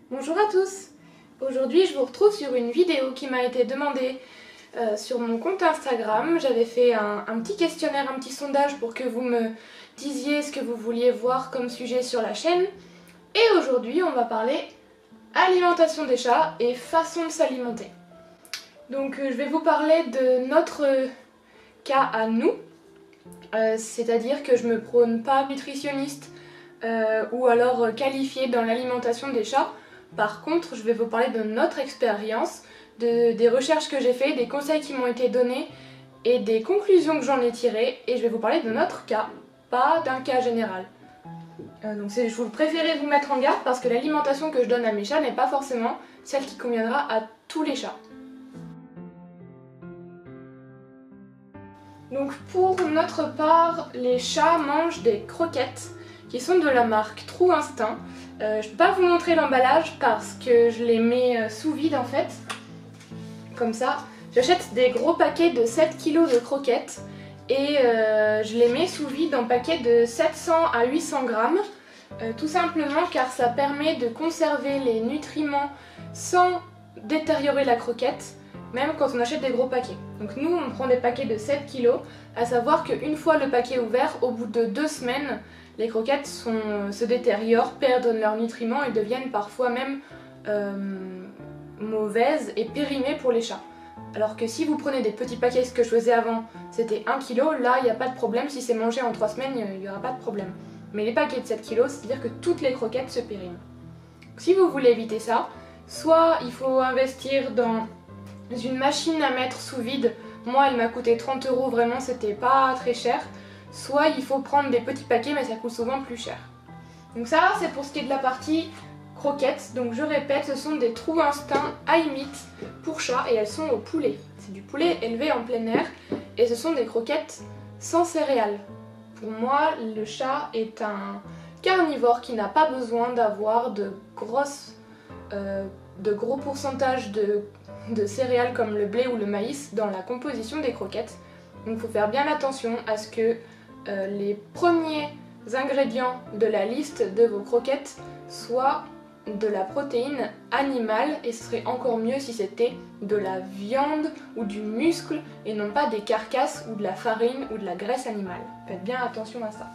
Bonjour à tous. Aujourd'hui je vous retrouve sur une vidéo qui m'a été demandée sur mon compte Instagram. J'avais fait un petit questionnaire, un petit sondage pour que vous me disiez ce que vous vouliez voir comme sujet sur la chaîne. Et aujourd'hui on va parler alimentation des chats et façon de s'alimenter. Donc je vais vous parler de notre cas à nous, c'est-à-dire que je me prône pas nutritionniste ou alors qualifiée dans l'alimentation des chats. Par contre, je vais vous parler de notre expérience, des recherches que j'ai faites, des conseils qui m'ont été donnés et des conclusions que j'en ai tirées. Et je vais vous parler de notre cas, pas d'un cas général. Donc je vous préférais vous mettre en garde parce que l'alimentation que je donne à mes chats n'est pas forcément celle qui conviendra à tous les chats. Donc pour notre part, les chats mangent des croquettes qui sont de la marque True Instinct. Je ne peux pas vous montrer l'emballage parce que je les mets sous vide en fait, comme ça. J'achète des gros paquets de 7 kg de croquettes et je les mets sous vide en paquets de 700 à 800 grammes, tout simplement car ça permet de conserver les nutriments sans détériorer la croquette, même quand on achète des gros paquets. Donc nous on prend des paquets de 7 kg, à savoir qu'une fois le paquet ouvert, au bout de 2 semaines, les croquettes se détériorent, perdent leurs nutriments et deviennent parfois même mauvaises et périmées pour les chats. Alors que si vous prenez des petits paquets, ce que je faisais avant, c'était 1 kg, là il n'y a pas de problème, si c'est mangé en 3 semaines, il n'y aura pas de problème. Mais les paquets de 7 kg, c'est-à-dire que toutes les croquettes se périment. Donc, si vous voulez éviter ça, soit il faut investir dans une machine à mettre sous vide. Moi elle m'a coûté 30 €, vraiment c'était pas très cher. Soit il faut prendre des petits paquets mais ça coûte souvent plus cher. Donc ça c'est pour ce qui est de la partie croquettes. Donc je répète, ce sont des True Instinct high meat pour chats et elles sont au poulet. C'est du poulet élevé en plein air et ce sont des croquettes sans céréales. Pour moi le chat est un carnivore qui n'a pas besoin d'avoir de gros pourcentages de céréales comme le blé ou le maïs dans la composition des croquettes. Donc il faut faire bien attention à ce que les premiers ingrédients de la liste de vos croquettes soient de la protéine animale, et ce serait encore mieux si c'était de la viande ou du muscle et non pas des carcasses ou de la farine ou de la graisse animale. Faites bien attention à ça.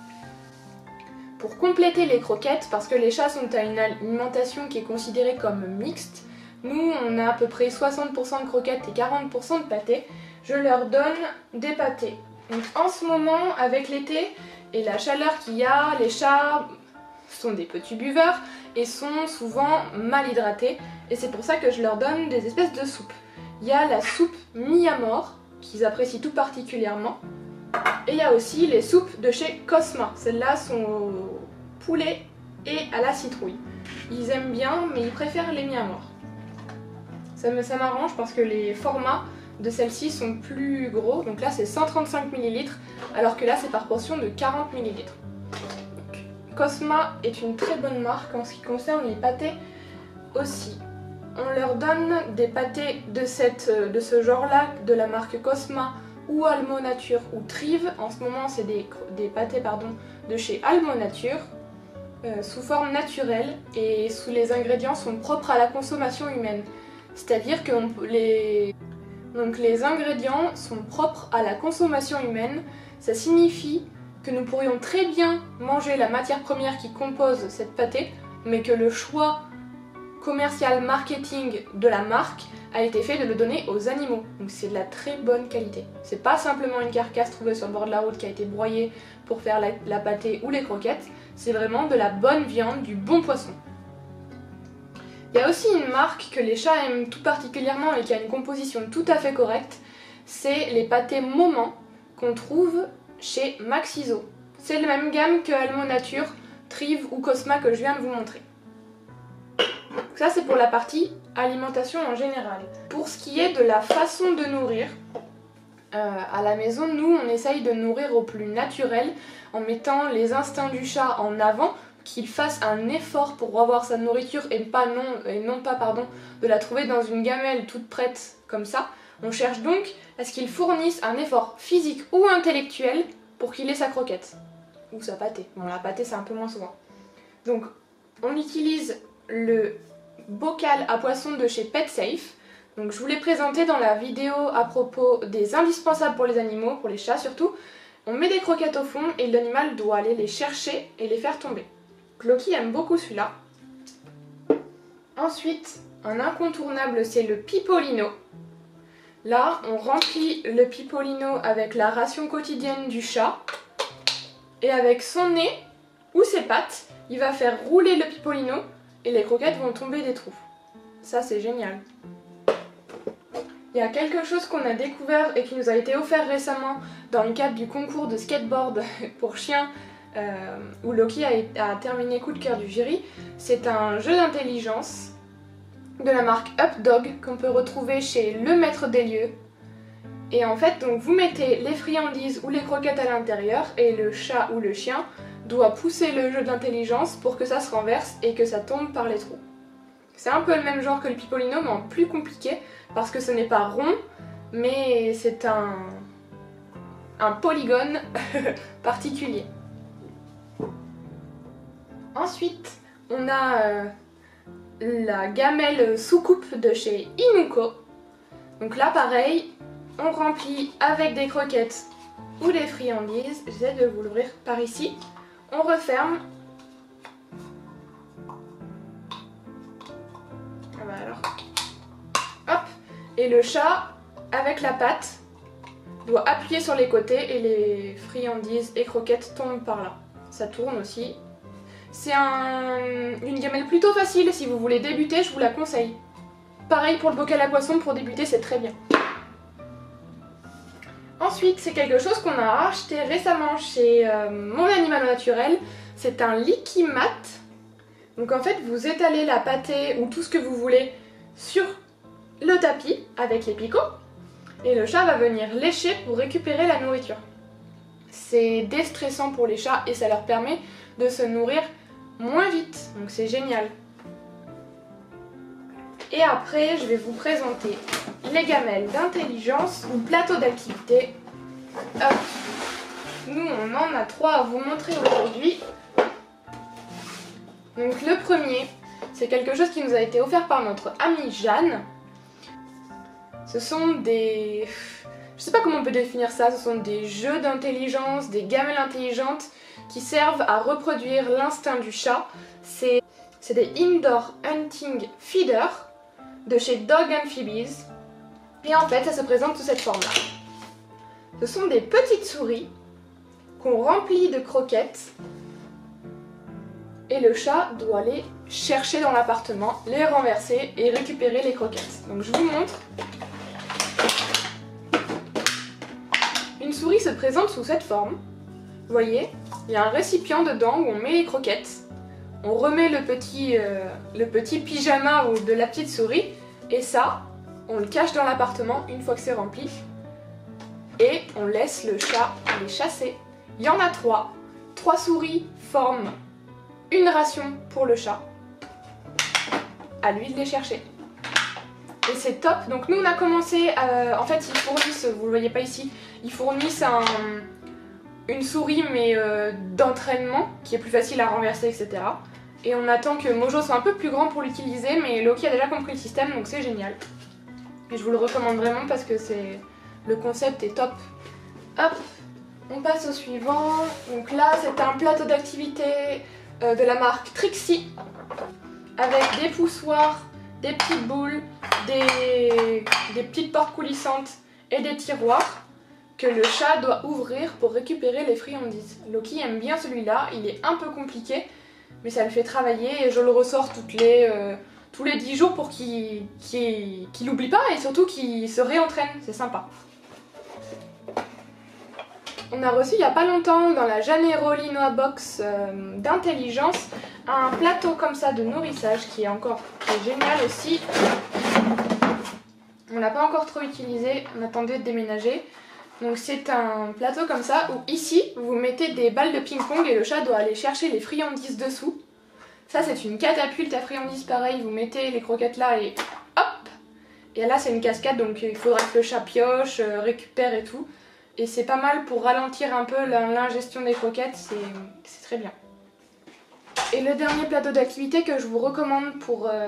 Pour compléter les croquettes, parce que les chats sont à une alimentation qui est considérée comme mixte, nous on a à peu près 60% de croquettes et 40% de pâtés, je leur donne des pâtés. Donc en ce moment, avec l'été et la chaleur qu'il y a, les chats sont des petits buveurs et sont souvent mal hydratés, et c'est pour ça que je leur donne des espèces de soupes. Il y a la soupe mi-à-mort, qu'ils apprécient tout particulièrement, et il y a aussi les soupes de chez Cosma. Celles-là sont au poulet et à la citrouille. Ils aiment bien, mais ils préfèrent les mi-à-mort. Ça m'arrange parce que les formats de celles-ci sont plus gros. Donc là c'est 135 ml, alors que là c'est par portion de 40 ml. Donc, Cosma est une très bonne marque en ce qui concerne les pâtés aussi. On leur donne des pâtés de ce genre-là, de la marque Cosma ou Almo Nature ou Trive. En ce moment c'est des pâtés de chez Almo Nature, sous forme naturelle, et les ingrédients sont propres à la consommation humaine. C'est-à-dire que les ingrédients sont propres à la consommation humaine. Ça signifie que nous pourrions très bien manger la matière première qui compose cette pâtée, mais que le choix commercial marketing de la marque a été fait de le donner aux animaux. Donc c'est de la très bonne qualité. C'est pas simplement une carcasse trouvée sur le bord de la route qui a été broyée pour faire la pâtée ou les croquettes, c'est vraiment de la bonne viande, du bon poisson. Il y a aussi une marque que les chats aiment tout particulièrement et qui a une composition tout à fait correcte, c'est les pâtés Moment qu'on trouve chez Maxiso. C'est la même gamme que Almo Nature, Trive ou Cosma que je viens de vous montrer. Ça c'est pour la partie alimentation en général. Pour ce qui est de la façon de nourrir, à la maison, nous on essaye de nourrir au plus naturel en mettant les instincts du chat en avant, qu'il fasse un effort pour avoir sa nourriture et non pas de la trouver dans une gamelle toute prête comme ça. On cherche donc à ce qu'il fournisse un effort physique ou intellectuel pour qu'il ait sa croquette ou sa pâtée. Bon, la pâtée c'est un peu moins souvent. Donc on utilise le bocal à poissons de chez PetSafe. Donc je vous l'ai présenté dans la vidéo à propos des indispensables pour les animaux, pour les chats surtout. On met des croquettes au fond et l'animal doit aller les chercher et les faire tomber. Loki aime beaucoup celui-là. Ensuite, un incontournable, c'est le Pipolino. Là, on remplit le Pipolino avec la ration quotidienne du chat. Et avec son nez ou ses pattes, il va faire rouler le Pipolino et les croquettes vont tomber des trous. Ça, c'est génial. Il y a quelque chose qu'on a découvert et qui nous a été offert récemment dans le cadre du concours de skateboard pour chiens où Loki a terminé coup de cœur du jury. C'est un jeu d'intelligence de la marque Updog qu'on peut retrouver chez Le Maître des Lieux. Et en fait, donc vous mettez les friandises ou les croquettes à l'intérieur et le chat ou le chien doit pousser le jeu d'intelligence pour que ça se renverse et que ça tombe par les trous. C'est un peu le même genre que le Pipolino mais en plus compliqué parce que ce n'est pas rond mais c'est un polygone particulier. Ensuite, on a la gamelle soucoupe de chez Inuko. Donc là pareil, on remplit avec des croquettes ou des friandises. J'essaie de vous l'ouvrir par ici. On referme. Ah bah alors. Hop. Et le chat, avec la patte, doit appuyer sur les côtés et les friandises et croquettes tombent par là. Ça tourne aussi. C'est une gamelle plutôt facile, si vous voulez débuter, je vous la conseille. Pareil pour le bocal à poisson, pour débuter c'est très bien. Ensuite, c'est quelque chose qu'on a acheté récemment chez Mon Animal Naturel. C'est un Liquimat. Donc en fait, vous étalez la pâtée ou tout ce que vous voulez sur le tapis avec les picots. Et le chat va venir lécher pour récupérer la nourriture. C'est déstressant pour les chats et ça leur permet de se nourrir moins vite. Donc c'est génial. Et après, je vais vous présenter les gamelles d'intelligence ou plateau d'activité. Hop. Nous, on en a 3 à vous montrer aujourd'hui. Donc le premier, c'est quelque chose qui nous a été offert par notre amie Jeanne. Ce sont des... Je sais pas comment on peut définir ça, ce sont des jeux d'intelligence, des gamelles intelligentes qui servent à reproduire l'instinct du chat. C'est des Indoor Hunting Feeder de chez Dog Amphibies. Et en fait, ça se présente sous cette forme-là. Ce sont des petites souris qu'on remplit de croquettes et le chat doit les chercher dans l'appartement, les renverser et récupérer les croquettes. Donc je vous montre. Une souris se présente sous cette forme. Vous voyez, il y a un récipient dedans où on met les croquettes. On remet le petit pyjama ou de la petite souris et ça, on le cache dans l'appartement une fois que c'est rempli. Et on laisse le chat les chasser. Il y en a 3. 3 souris forment une ration pour le chat. À lui de les chercher. Et c'est top. Donc nous on a commencé, en fait ils fournissent, vous le voyez pas ici, ils fournissent une souris mais d'entraînement qui est plus facile à renverser, etc. Et on attend que Mojo soit un peu plus grand pour l'utiliser, mais Loki a déjà compris le système donc c'est génial. Et je vous le recommande vraiment parce que le concept est top. Hop, on passe au suivant. Donc là c'est un plateau d'activité de la marque Trixie avec des poussoirs, des petites boules, des petites portes coulissantes et des tiroirs que le chat doit ouvrir pour récupérer les friandises. Loki aime bien celui-là, il est un peu compliqué mais ça le fait travailler et je le ressors tous les 10 jours pour qu'il n'oublie pas et surtout qu'il se réentraîne, c'est sympa. On a reçu il n'y a pas longtemps dans la Janeiro Linois Box d'intelligence un plateau comme ça de nourrissage qui est génial aussi. On l'a pas encore trop utilisé, on attendait de déménager. Donc c'est un plateau comme ça où ici vous mettez des balles de ping-pong et le chat doit aller chercher les friandises dessous. Ça c'est une catapulte à friandises pareil, vous mettez les croquettes là et hop. Et là c'est une cascade donc il faudra que le chat pioche, récupère et tout. Et c'est pas mal pour ralentir un peu l'ingestion des croquettes, c'est très bien. Et le dernier plateau d'activité que je vous recommande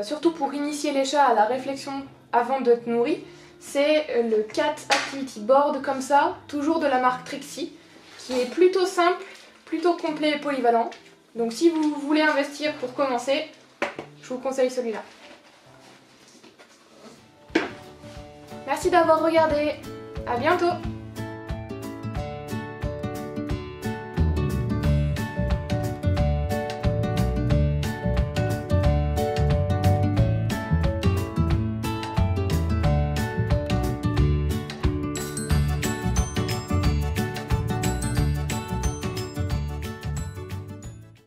surtout pour initier les chats à la réflexion avant d'être nourris, c'est le Cat Activity Board comme ça, toujours de la marque Trixie, qui est plutôt simple, plutôt complet et polyvalent. Donc si vous voulez investir pour commencer, je vous conseille celui-là. Merci d'avoir regardé, à bientôt!